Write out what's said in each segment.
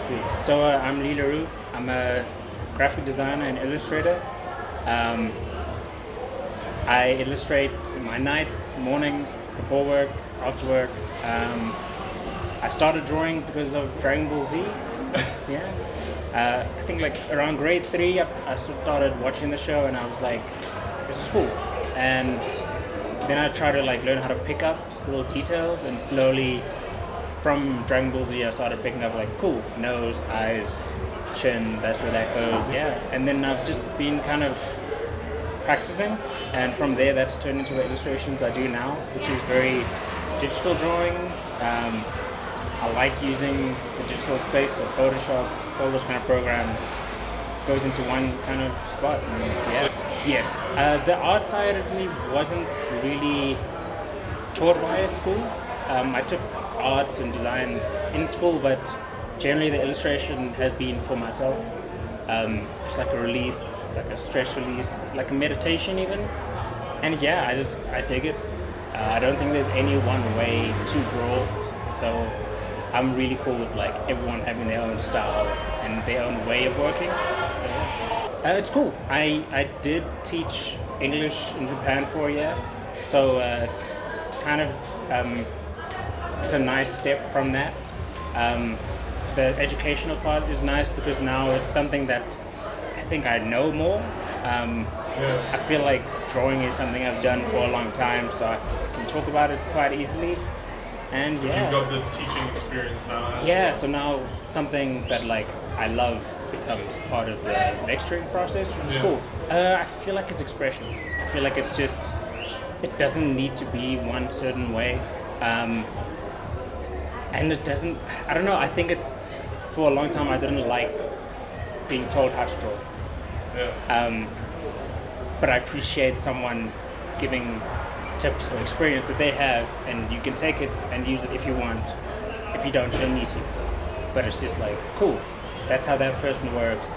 Sweet. So I'm Leigh le Roux. I'm a graphic designer and illustrator. Um, I illustrate my nights, mornings, before work, after work. I started drawing because of Dragon Ball Z. Yeah. I think like around grade 3, I started watching the show and I was like, this is cool. And then I tried to like learn how to pick up little details, and slowly from Dragon Ball Z I started picking up like cool, nose, eyes, chin, that's where that goes. Yeah. And then I've just been kind of practicing, and from there that's turned into the illustrations I do now, which is very digital drawing. I like using the digital space, so Photoshop, all those kind of programs goes into one kind of spot. And yeah. Yes, the art side of me wasn't really taught via school. I took art and design in school, but generally the illustration has been for myself. It's like a release, like a stress release, like a meditation even. And yeah, I dig it. I don't think there's any one way to draw, so I'm really cool with like everyone having their own style and their own way of working. So yeah. It's cool. I did teach English in Japan for a year, so it's kind of it's a nice step from that. The educational part is nice because now it's something that I think I know more. I feel like drawing is something I've done for a long time, so I can talk about it quite easily. And yeah, you've got the teaching experience now. Yeah, so now something that like I love becomes part of the lecturing process, which is cool. I feel like it's expression. I feel like it's just, it doesn't need to be one certain way. And it doesn't, I don't know, I think it's, for a long time I didn't like being told how to draw. Yeah. But I appreciate someone giving tips or experience that they have, and you can take it and use it if you want. If you don't need to. But it's just like, cool, that's how that person works.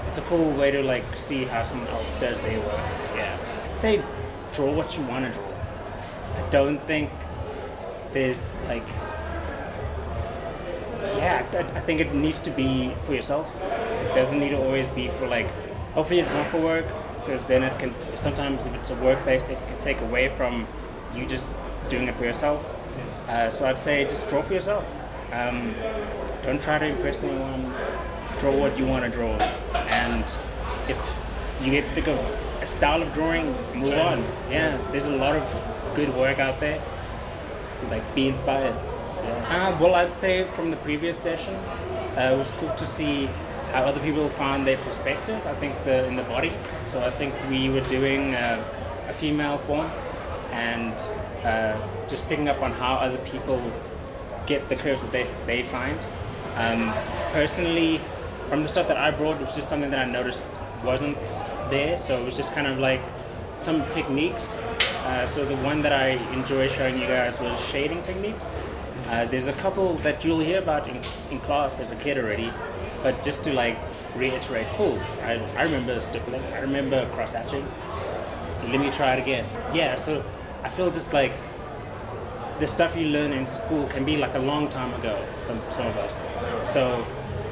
It's a cool way to like see how someone else does their work. Yeah. I'd say draw what you want to draw. I don't think there's like, yeah, I think it needs to be for yourself. It doesn't need to always be for like, hopefully it's not for work, because then it can, sometimes if it's a work-based, it can take away from you just doing it for yourself. So I'd say just draw for yourself. Don't try to impress anyone. Draw what you want to draw. And if you get sick of a style of drawing, move on. Yeah, there's a lot of good work out there. Like, be inspired. Yeah. Well, I'd say from the previous session, it was cool to see how other people found their perspective, I think in the body. So I think we were doing a female form, and just picking up on how other people get the curves that they find. Personally, from the stuff that I brought, it was just something that I noticed wasn't there, so it was just kind of like some techniques. So the one that I enjoy showing you guys was shading techniques. There's a couple that you'll hear about in class as a kid already, but just to like reiterate, cool, I remember stippling, I remember cross-hatching, let me try it again. Yeah, so I feel just like the stuff you learn in school can be like a long time ago, some of us. So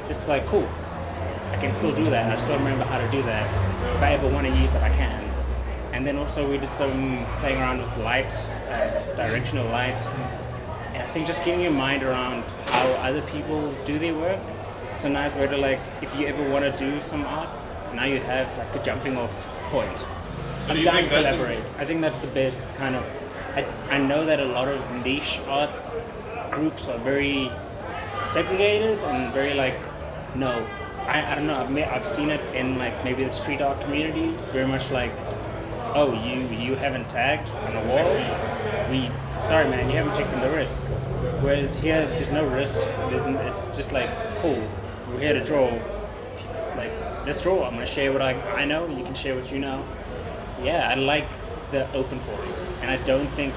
just like, cool, I can still do that, I still remember how to do that. If I ever want to use it, I can. And then also we did some playing around with light, directional light. And I think just getting your mind around how other people do their work, it's a nice way to like, if you ever want to do some art, now you have like a jumping off point. So I'm down to collaborate. I think that's the best kind of, I know that a lot of niche art groups are very segregated and very like, no, I don't know, I've seen it in like maybe the street art community. It's very much like, oh, you haven't tagged on a wall? Sorry man, you haven't taken the risk. Whereas here, there's no risk. It's just like, cool, we're here to draw. Like, let's draw. I'm gonna share what I know, you can share what you know. Yeah, I like the open forum. And I don't think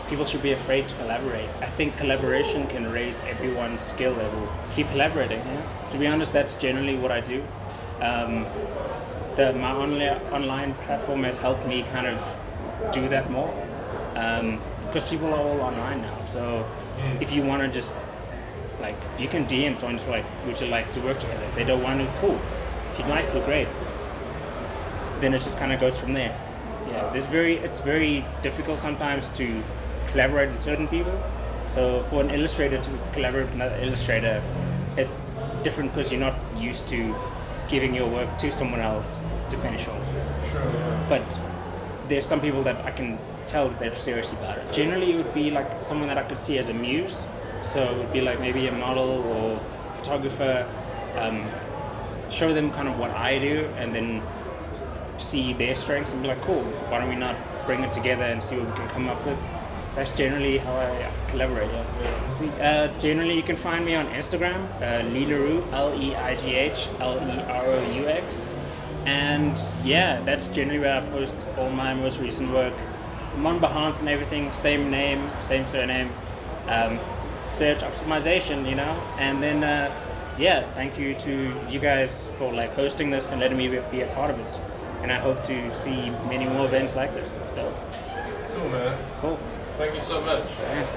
people should be afraid to collaborate. I think collaboration can raise everyone's skill level. Keep collaborating, yeah? To be honest, that's generally what I do. My online platform has helped me kind of do that more. Because people are all online now, so if you want to just Like you can DM someone like, would you like to work together? If they don't want to, cool. If you'd like to, great. Then it just kind of goes from there. Yeah, it's very difficult sometimes to collaborate with certain people. So for an illustrator to collaborate with another illustrator, it's different because you're not used to giving your work to someone else to finish off. Sure. Yeah. But there's some people that I can tell that they're serious about it. Generally, it would be like someone that I could see as a muse. So it would be like maybe a model or photographer. Show them kind of what I do, and then see their strengths and be like, cool, why don't we not bring it together and see what we can come up with. That's generally how I collaborate. Yeah. Generally, you can find me on Instagram, Leigh le Roux, LEIGHLEROUX. And yeah, that's generally where I post all my most recent work. I'm on Behance and everything, same name, same surname. Search optimization, and then yeah, thank you to you guys for like hosting this and letting me be a part of it. And I hope to see many more events like this. It's dope. Cool, man. Cool. Thank you so much. Thanks.